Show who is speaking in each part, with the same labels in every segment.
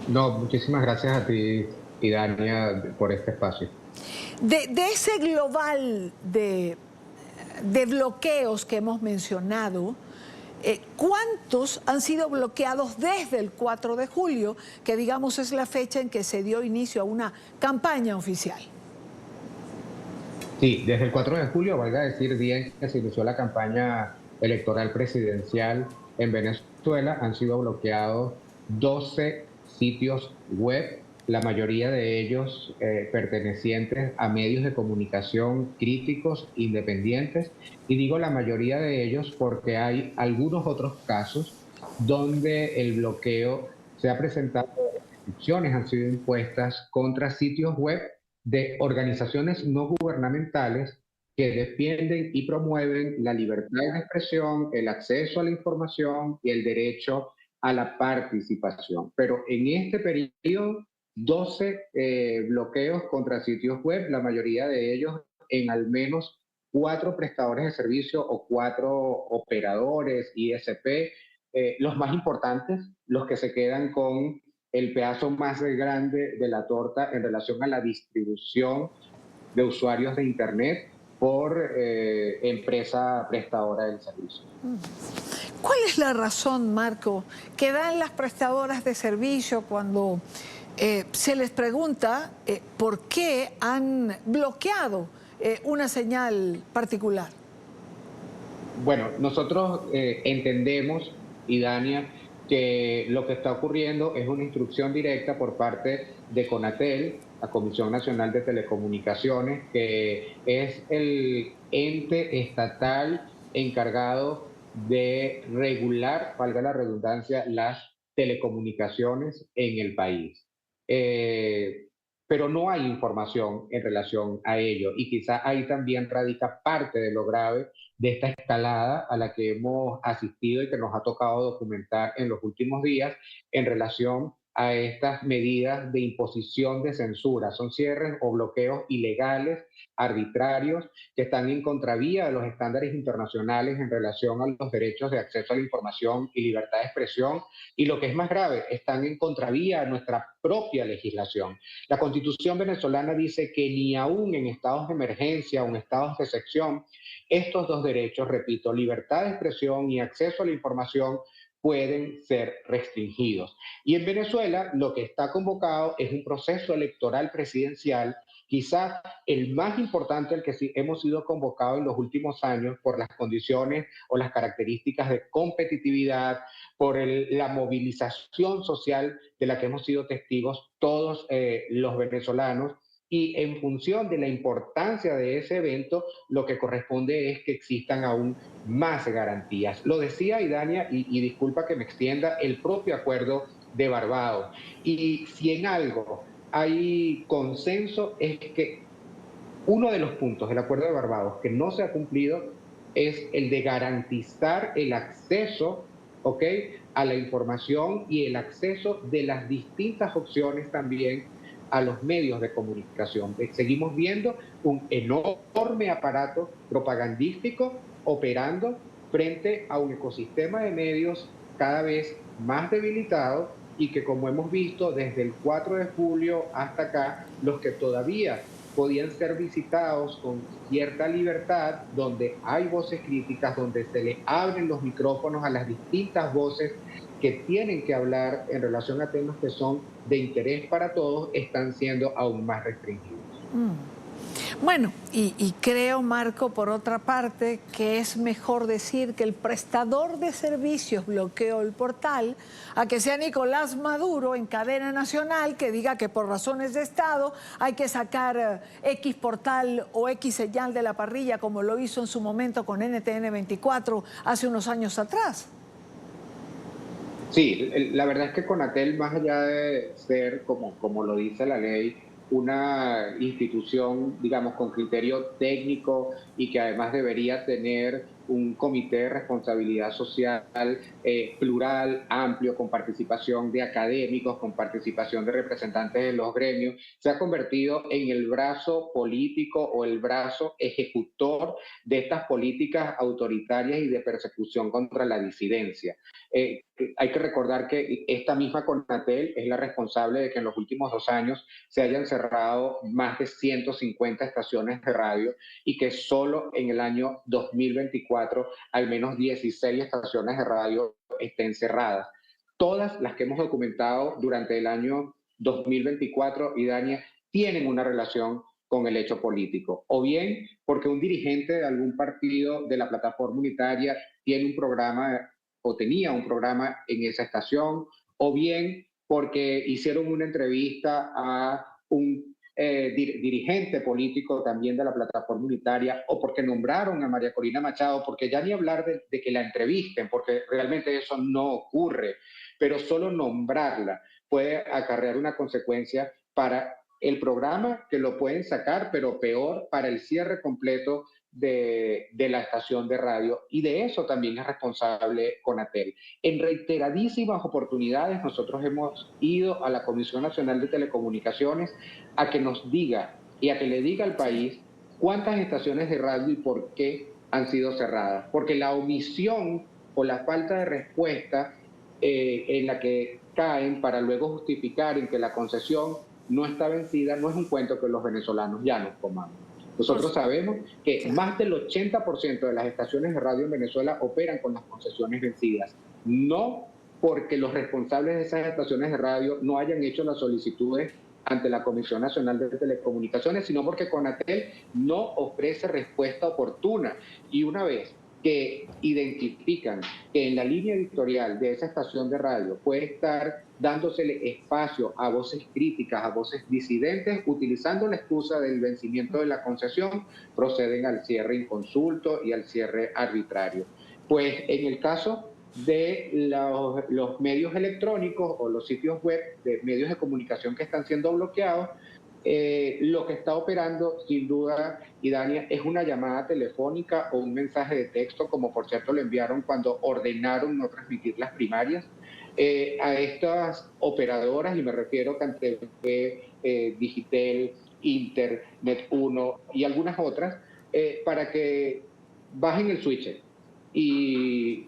Speaker 1: No, muchísimas gracias a ti y Dania por este espacio.
Speaker 2: De ese global de bloqueos que hemos mencionado, ¿cuántos han sido bloqueados desde el 4 de julio, que digamos es la fecha en que se dio inicio a una campaña oficial?
Speaker 1: Sí, desde el 4 de julio, valga decir, día en que se inició la campaña electoral presidencial en Venezuela, han sido bloqueados 12 sitios web, la mayoría de ellos pertenecientes a medios de comunicación críticos, independientes, y digo la mayoría de ellos porque hay algunos otros casos donde el bloqueo se ha presentado, restricciones han sido impuestas contra sitios web de organizaciones no gubernamentales que defienden y promueven la libertad de expresión, el acceso a la información y el derecho a la participación. Pero en este periodo, 12 bloqueos contra sitios web, la mayoría de ellos en al menos 4 prestadores de servicio o 4 operadores, ISP, los más importantes, los que se quedan con el pedazo más grande de la torta en relación a la distribución de usuarios de Internet por empresa prestadora del servicio.
Speaker 2: ¿Cuál es la razón, Marco, que dan las prestadoras de servicio cuando se les pregunta por qué han bloqueado una señal particular?
Speaker 1: Bueno, nosotros entendemos, y Dania, que lo que está ocurriendo es una instrucción directa por parte de CONATEL, la Comisión Nacional de Telecomunicaciones, que es el ente estatal encargado de regular, valga la redundancia, las telecomunicaciones en el país. Eh, pero no hay información en relación a ello y quizá ahí también radica parte de lo grave de esta escalada a la que hemos asistido y que nos ha tocado documentar en los últimos días en relación a estas medidas de imposición de censura. Son cierres o bloqueos ilegales, arbitrarios, que están en contravía de los estándares internacionales en relación a los derechos de acceso a la información y libertad de expresión. Y lo que es más grave, están en contravía de nuestra propia legislación. La Constitución venezolana dice que ni aún en estados de emergencia o en estados de excepción estos dos derechos, repito, libertad de expresión y acceso a la información, pueden ser restringidos. Y en Venezuela lo que está convocado es un proceso electoral presidencial, quizás el más importante al que sí hemos sido convocados en los últimos años por las condiciones o las características de competitividad, por la movilización social de la que hemos sido testigos todos los venezolanos, y en función de la importancia de ese evento, lo que corresponde es que existan aún más garantías. Lo decía Idania, y disculpa que me extienda, el propio acuerdo de Barbados. Y si en algo hay consenso es que uno de los puntos del acuerdo de Barbados que no se ha cumplido es el de garantizar el acceso, ¿ok?, a la información y el acceso de las distintas opciones también a los medios de comunicación. Seguimos viendo un enorme aparato propagandístico operando frente a un ecosistema de medios cada vez más debilitado y que, como hemos visto desde el 4 de julio hasta acá, los que todavía podían ser visitados con cierta libertad, donde hay voces críticas, donde se le abren los micrófonos a las distintas voces que tienen que hablar en relación a temas que son de interés para todos, están siendo aún más restringidos.
Speaker 2: Bueno, y creo, Marco, por otra parte, que es mejor decir que el prestador de servicios bloqueó el portal a que sea Nicolás Maduro en cadena nacional que diga que por razones de Estado hay que sacar X portal o X señal de la parrilla, como lo hizo en su momento con NTN 24 hace unos años atrás.
Speaker 1: Sí, la verdad es que Conatel, más allá de ser, como lo dice la ley, una institución, digamos, con criterio técnico y que además debería tener un comité de responsabilidad social plural, amplio, con participación de académicos, con participación de representantes de los gremios, se ha convertido en el brazo político o el brazo ejecutor de estas políticas autoritarias y de persecución contra la disidencia. Hay que recordar que esta misma CONATEL es la responsable de que en los últimos 2 años se hayan cerrado más de 150 estaciones de radio y que solo en el año 2024 al menos 16 estaciones de radio estén cerradas. Todas las que hemos documentado durante el año 2024, Idania, tienen una relación con el hecho político, o bien porque un dirigente de algún partido de la plataforma unitaria tiene un programa o tenía un programa en esa estación, o bien porque hicieron una entrevista a un dirigente político también de la plataforma unitaria, o porque nombraron a María Corina Machado, porque ya ni hablar de que la entrevisten, porque realmente eso no ocurre, pero solo nombrarla puede acarrear una consecuencia para el programa, que lo pueden sacar, pero peor para el cierre completo de la estación de radio, y de eso también es responsable CONATEL. En reiteradísimas oportunidades nosotros hemos ido a la Comisión Nacional de Telecomunicaciones a que nos diga y a que le diga al país cuántas estaciones de radio y por qué han sido cerradas, porque la omisión o la falta de respuesta en la que caen para luego justificar en que la concesión no está vencida no es un cuento que los venezolanos ya nos comamos. Nosotros sabemos que
Speaker 2: Claro.
Speaker 1: más del 80% de las estaciones de radio en Venezuela operan con las concesiones vencidas. No porque los responsables de esas estaciones de radio no hayan hecho las solicitudes ante la Comisión Nacional de Telecomunicaciones, sino porque CONATEL no ofrece respuesta oportuna. Y una vez que identifican que en la línea editorial de esa estación de radio puede estar dándosele espacio a voces críticas, a voces disidentes, utilizando la excusa del vencimiento de la concesión, proceden al cierre inconsulto y al cierre arbitrario. Pues en el caso de los medios electrónicos o los sitios web de medios de comunicación que están siendo bloqueados, lo que está operando, sin duda, Idania, es una llamada telefónica o un mensaje de texto, como por cierto le enviaron cuando ordenaron no transmitir las primarias, a estas operadoras, y me refiero a CanTV, Digitel, Inter, Net1 y algunas otras, para que bajen el switch y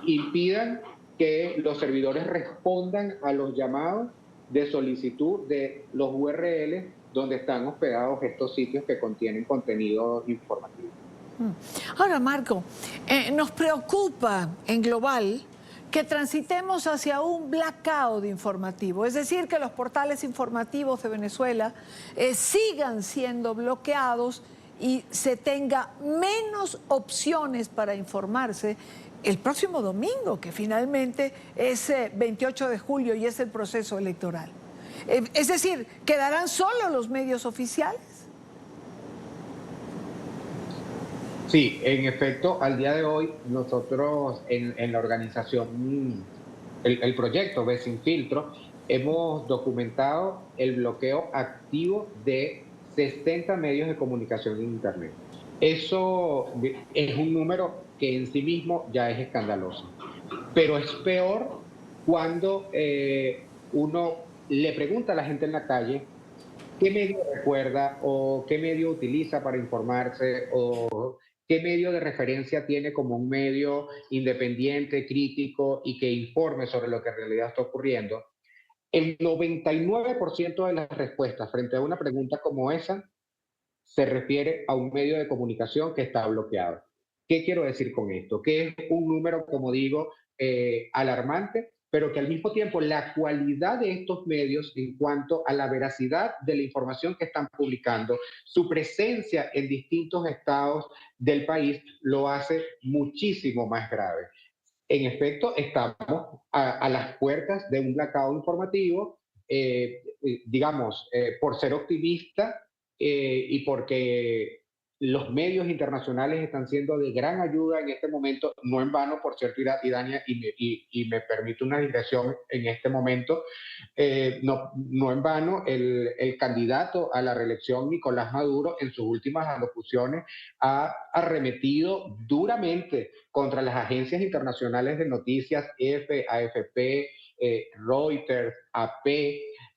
Speaker 1: impidan que los servidores respondan a los llamados de solicitud de los URL donde están hospedados estos sitios que contienen contenido informativo.
Speaker 2: Ahora, Marco, nos preocupa en global que transitemos hacia un blackout informativo, es decir, que los portales informativos de Venezuela sigan siendo bloqueados y se tenga menos opciones para informarse el próximo domingo, que finalmente es 28 de julio y es el proceso electoral. Es decir, ¿quedarán solo los medios oficiales?
Speaker 1: Sí, en efecto, al día de hoy nosotros en la organización, el proyecto Ve Sin Filtro, hemos documentado el bloqueo activo de 60 medios de comunicación en Internet. Eso es un número que en sí mismo ya es escandaloso, pero es peor cuando uno le pregunta a la gente en la calle qué medio recuerda o qué medio utiliza para informarse o qué medio de referencia tiene como un medio independiente, crítico y que informe sobre lo que en realidad está ocurriendo. El 99% de las respuestas frente a una pregunta como esa se refiere a un medio de comunicación que está bloqueado. ¿Qué quiero decir con esto? Que es un número, como digo, alarmante, pero que al mismo tiempo la cualidad de estos medios en cuanto a la veracidad de la información que están publicando, su presencia en distintos estados del país, lo hace muchísimo más grave. En efecto, estamos a las puertas de un blackout informativo, digamos, por ser optimista y porque los medios internacionales están siendo de gran ayuda en este momento, no en vano, por cierto, Idania, y me permite una digresión en este momento, no en vano, el candidato a la reelección, Nicolás Maduro, en sus últimas alocuciones, ha arremetido duramente contra las agencias internacionales de noticias, EFE, AFP, Reuters, AP,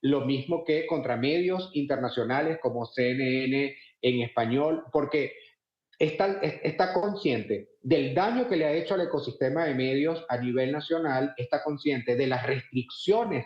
Speaker 1: lo mismo que contra medios internacionales como CNN en español, porque está consciente del daño que le ha hecho al ecosistema de medios a nivel nacional, está consciente de las restricciones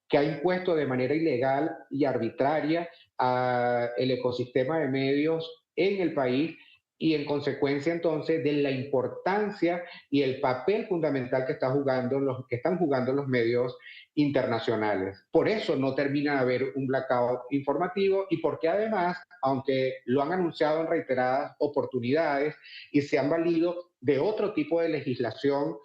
Speaker 1: que ha impuesto de manera ilegal y arbitraria al ecosistema de medios en el país y en consecuencia entonces de la importancia y el papel fundamental que están jugando los medios internacionales. Por eso no termina de haber un blackout informativo y porque además, aunque lo han anunciado en reiteradas oportunidades y se han valido de otro tipo de legislación,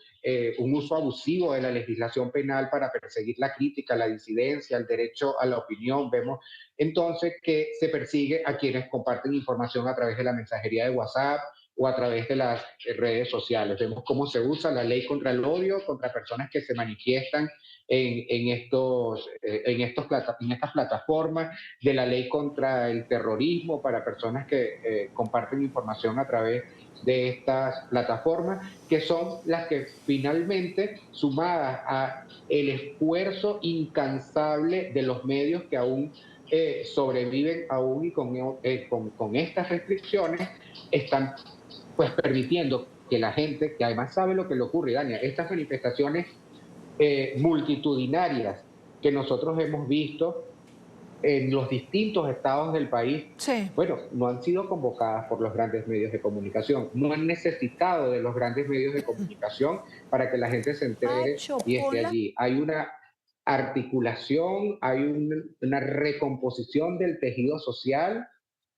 Speaker 1: un uso abusivo de la legislación penal para perseguir la crítica, la disidencia, el derecho a la opinión, vemos entonces que se persigue a quienes comparten información a través de la mensajería de WhatsApp o a través de las redes sociales. Vemos cómo se usa la ley contra el odio, contra personas que se manifiestan en estas plataformas, de la ley contra el terrorismo para personas que comparten información a través de estas plataformas, que son las que finalmente, sumadas a el esfuerzo incansable de los medios que aún sobreviven aún y con estas restricciones, están pues permitiendo que la gente, que además sabe lo que le ocurre, Dania, estas manifestaciones multitudinarias que nosotros hemos visto en los distintos estados del país,
Speaker 2: Sí.
Speaker 1: bueno, no han sido convocadas por los grandes medios de comunicación, no han necesitado de los grandes medios de comunicación para que la gente se entere
Speaker 2: Pacho,
Speaker 1: y esté
Speaker 2: Pola.
Speaker 1: allí. Hay una articulación, hay una recomposición del tejido social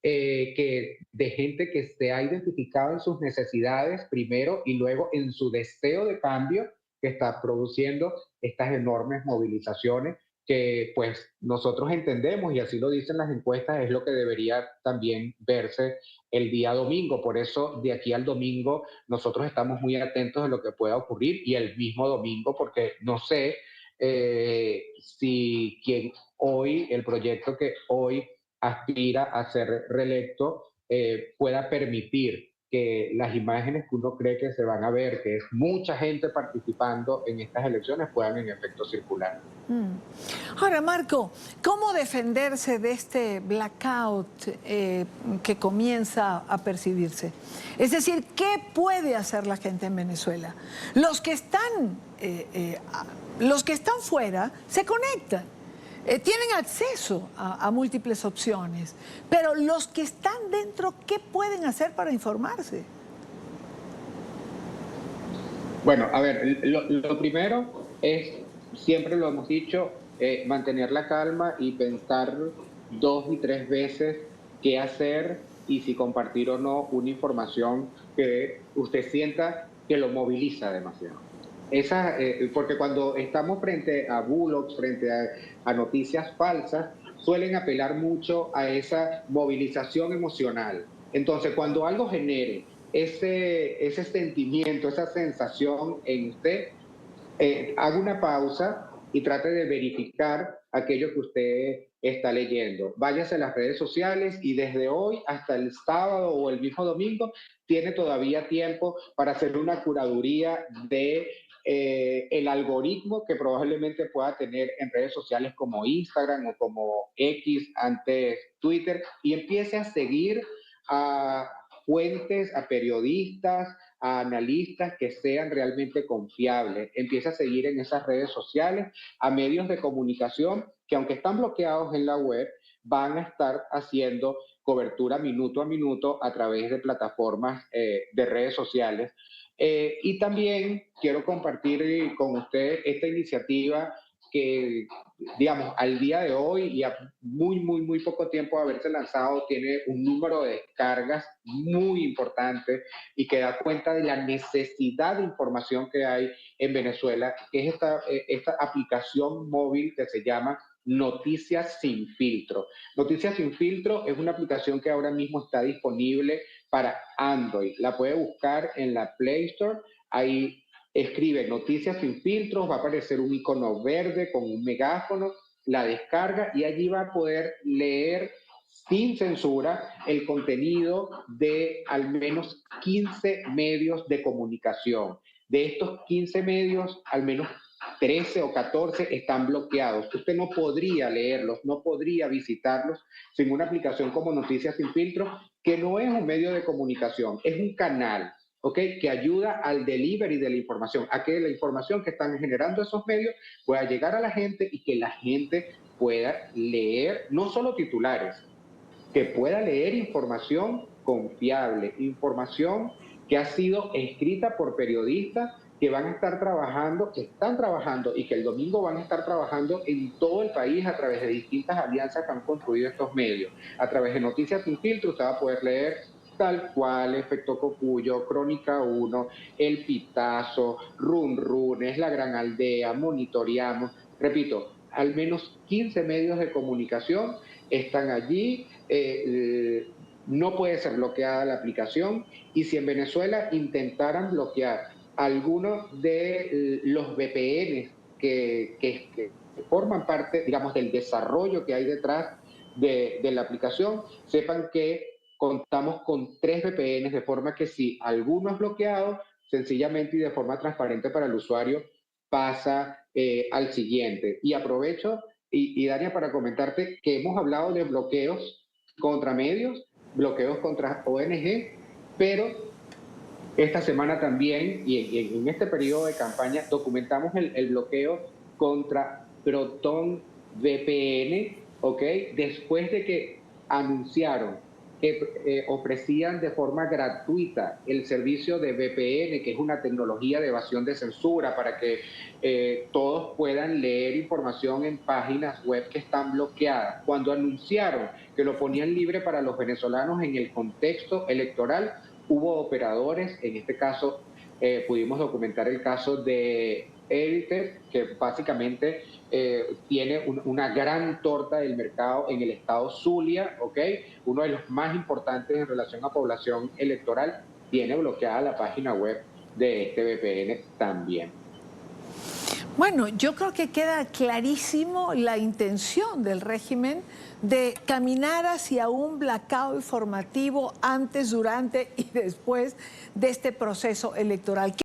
Speaker 1: de gente que se ha identificado en sus necesidades primero y luego en su deseo de cambio que está produciendo estas enormes movilizaciones que pues nosotros entendemos y así lo dicen las encuestas, es lo que debería también verse el día domingo. Por eso de aquí al domingo nosotros estamos muy atentos de lo que pueda ocurrir y el mismo domingo porque no sé si quien hoy, el proyecto que hoy aspira a ser reelecto, pueda permitir que las imágenes que uno cree que se van a ver, que es mucha gente participando en estas elecciones, puedan en efecto circular.
Speaker 2: Ahora, Marco, ¿cómo defenderse de este blackout que comienza a percibirse? Es decir, ¿qué puede hacer la gente en Venezuela? Los que están fuera se conectan, tienen acceso a múltiples opciones, pero los que están dentro, ¿qué pueden hacer para informarse?
Speaker 1: Bueno, a ver, lo primero es, siempre lo hemos dicho, mantener la calma y pensar dos y tres veces qué hacer y si compartir o no una información que usted sienta que lo moviliza demasiado. Porque cuando estamos frente a bullocks, frente a noticias falsas, suelen apelar mucho a esa movilización emocional. Entonces, cuando algo genere ese sentimiento, esa sensación en usted, haga una pausa y trate de verificar aquello que usted está leyendo. Váyase a las redes sociales y desde hoy hasta el sábado o el mismo domingo tiene todavía tiempo para hacer una curaduría de el algoritmo que probablemente pueda tener en redes sociales como Instagram o como X, antes Twitter, y empiece a seguir a fuentes, a periodistas, a analistas que sean realmente confiables. Empieza a seguir en esas redes sociales a medios de comunicación que aunque están bloqueados en la web, van a estar haciendo cobertura minuto a minuto a través de plataformas de redes sociales. Y también quiero compartir con usted esta iniciativa que, digamos, al día de hoy y a muy poco tiempo de haberse lanzado, tiene un número de descargas muy importante y que da cuenta de la necesidad de información que hay en Venezuela, que es esta aplicación móvil que se llama Noticias Sin Filtro. Noticias Sin Filtro es una aplicación que ahora mismo está disponible para Android. La puede buscar en la Play Store. Ahí escribe Noticias Sin Filtros, va a aparecer un icono verde con un megáfono, la descarga y allí va a poder leer sin censura el contenido de al menos 15 medios de comunicación. De estos 15 medios, al menos 13 o 14 están bloqueados. Usted no podría leerlos, no podría visitarlos sin una aplicación como Noticias Sin Filtro, que no es un medio de comunicación, es un canal, ¿ok? Que ayuda al delivery de la información, a que la información que están generando esos medios pueda llegar a la gente y que la gente pueda leer no solo titulares, que pueda leer información confiable, información que ha sido escrita por periodistas que van a estar trabajando, que están trabajando y que el domingo van a estar trabajando en todo el país a través de distintas alianzas que han construido estos medios. A través de Noticias Sin Filtro usted va a poder leer Tal Cual, Efecto Cocuyo, Crónica 1, El Pitazo, Run Run, Es la Gran Aldea, Monitoreamos. Repito, al menos 15 medios de comunicación están allí. No puede ser bloqueada la aplicación y si en Venezuela intentaran bloquear algunos de los VPN que forman parte, digamos, del desarrollo que hay detrás de la aplicación, sepan que contamos con 3 VPNs, de forma que si alguno es bloqueado, sencillamente y de forma transparente para el usuario, pasa al siguiente. Y aprovecho, y Dania, para comentarte que hemos hablado de bloqueos contra medios, bloqueos contra ONG, pero esta semana también, y en este periodo de campaña, documentamos el bloqueo contra Proton VPN, ¿ok? Después de que anunciaron que ofrecían de forma gratuita el servicio de VPN, que es una tecnología de evasión de censura para que todos puedan leer información en páginas web que están bloqueadas. Cuando anunciaron que lo ponían libre para los venezolanos en el contexto electoral, hubo operadores, en este caso pudimos documentar el caso de Elite, que básicamente tiene una gran torta del mercado en el estado Zulia, ¿ok? Uno de los más importantes en relación a población electoral, tiene bloqueada la página web de este VPN también.
Speaker 2: Bueno, yo creo que queda clarísimo la intención del régimen de caminar hacia un blackout informativo antes, durante y después de este proceso electoral.